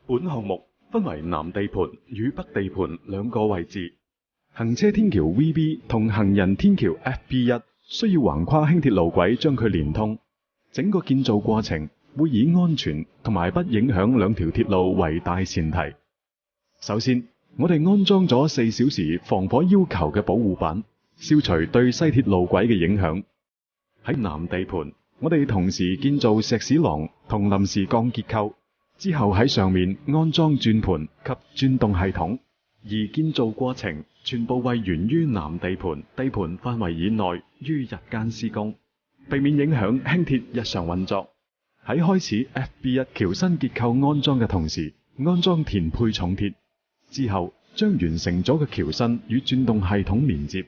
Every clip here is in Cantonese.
本項目分為南地盤與北地盤兩個位置。行車天橋 VB 同行人天橋 FB1 需要橫跨輕鐵路軌將佢連通。整個建造過程會以安全同埋不影響兩條鐵路為大前提。首先，我哋安裝咗4小時防火要求嘅保護板，消除對西鐵路軌嘅影響。喺南地盤，我哋同時建造石屎廊同臨時鋼結構，之後喺上面安裝轉盤及轉動系統，而建造過程全部位源於南地盤地盤範圍以內於日間施工，避免影響輕鐵日常運作。喺開始 FB1 橋身結構安裝嘅同時，安裝填配重鐵，之後將完成咗嘅橋身與轉動系統連接，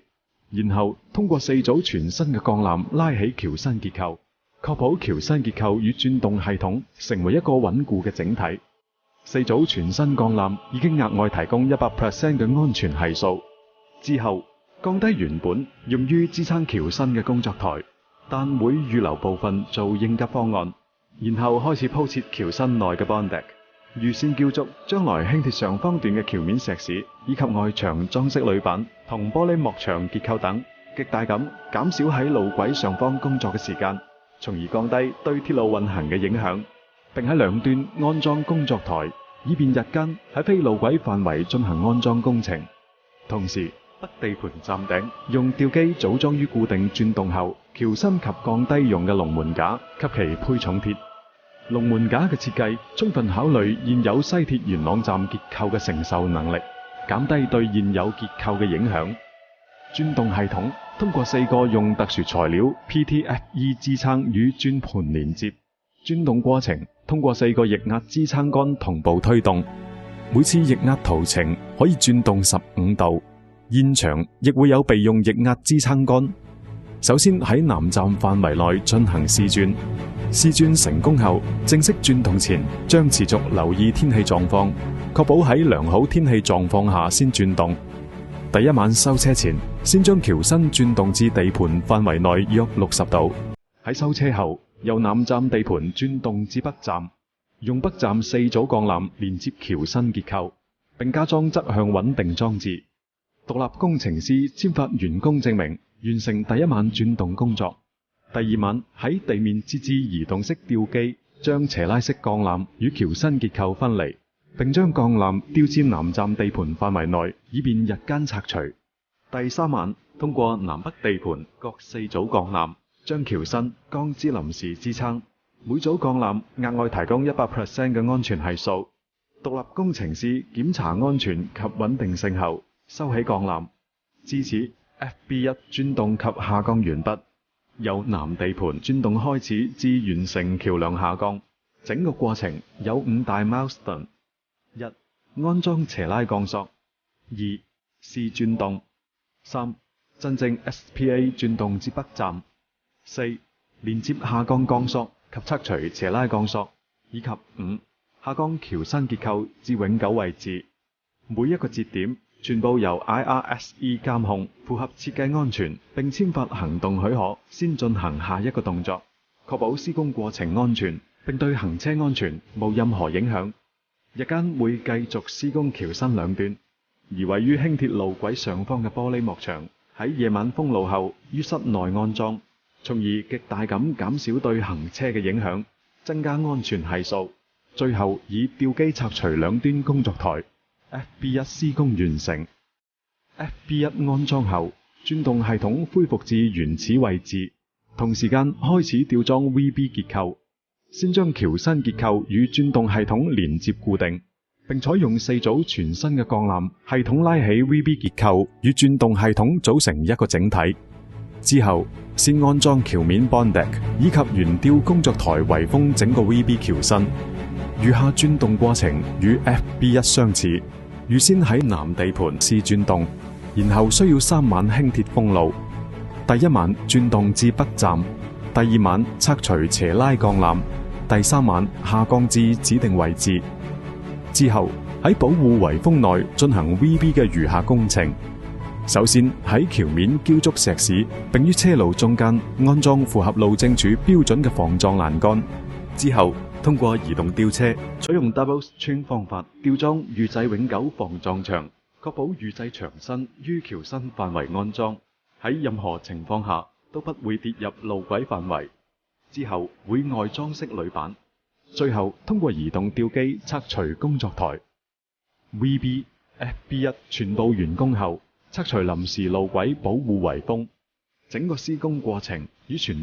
然後通過4組全新嘅鋼纜拉起橋身結構，確保橋身結構與轉動系統成為一個穩固嘅整體。4組全新鋼纜已經額外提供 100% 嘅安全係數。之後降低原本用於支撐橋身嘅工作台，但會預留部分做應急方案，然後開始鋪設橋身內嘅 bond deck， 預先澆築將來輕鐵上方段嘅橋面石屎，以及外牆裝飾鋁板同玻璃幕牆結構等，極大咁減少喺路軌上方工作嘅時間，從而降低對鐵路運行嘅影響，並喺兩端安裝工作台，以便日間喺非路軌範圍進行安裝工程。同時，北地盤站頂用吊機組裝於固定轉動後，橋身及降低用嘅龍門架及其配重鐵。龍門架嘅設計充分考慮現有西鐵元朗站結構嘅承受能力，減低對現有結構嘅影響。轉動系統通過4個用特殊材料 PTFE 支撐與轉盤連接，轉動過程通過4個液壓支撐桿同步推動，每次液壓途程可以轉動15度。現場亦會有備用液壓支撐桿。首先喺南站範圍內進行試轉，試轉成功後，正式轉動前將持續留意天氣狀況，確保喺良好天氣狀況下先轉動。第一晚收車前，先將橋身轉動至地盤範圍內約60度。喺收車後，由南站地盤轉動至北站，用北站4組鋼纜連接橋身結構，並加裝側向穩定裝置。獨立工程師簽發完工證明，完成第一晚轉動工作。第二晚喺地面設置移動式吊機，將斜拉式鋼纜與橋身結構分離，並將鋼纜吊至南站地盤範圍內，以便日間拆除。第三晚通過南北地盤各4組鋼纜，將橋身鋼至臨時支撐。每組鋼纜額外提供 100% 嘅安全係數。獨立工程師檢查安全及穩定性後，收起鋼纜。至此 FB1 轉動及下降完畢，由南地盤轉動開始至完成橋梁下降，整個過程有5大 milestone： 1. 安裝斜拉鋼索； 2. 試轉動； 3. 真正 SPA 轉動至北站； 4. 連接下降鋼索及拆除斜拉鋼索；以及 5. 下降橋身結構至永久位置。每一個節點全部由 IRSE 監控，符合設計安全，並簽發行動許可，先進行下一個動作，確保施工過程安全，並對行車安全無任何影響。日間會繼續施工橋身兩端，而位於輕鐵路軌上方嘅玻璃幕牆喺夜晚封路後於室內安裝，從而極大咁減少對行車嘅影響，增加安全係數。最後以吊機拆除兩端工作台。FB1 施工完成。FB1 安裝後，轉動系統恢復至原始位置，同時間開始吊裝 VB 結構。先將橋身結構與轉動系統連接固定，並採用4組全新嘅鋼纜系統拉起 VB 結構與轉動系統組成一個整體。之後，先安裝橋面 bond deck 以及懸吊工作台圍封整個 VB 橋身。餘下轉動過程與 FB1 相似，預先喺南地盤試轉動，然後需要3晚輕鐵封路。第一晚轉動至北站，第二晚拆除斜拉鋼纜，第3晚下降至指定位置。之後喺保護圍封內進行 VB 嘅餘下工程。首先喺橋面澆築石屎，並於車路中間安裝符合路政署標準嘅防撞欄杆。之後通過移動吊車，採用 double string 方法吊裝預製永久防撞牆，確保預製牆身於橋身範圍安裝，喺任何情況下都不會跌入路軌範圍。之後會外裝飾鋁板，最後通過移動吊機拆除工作台。VB FB1 全部完工後，拆除臨時路軌保護圍封，整個施工過程與傳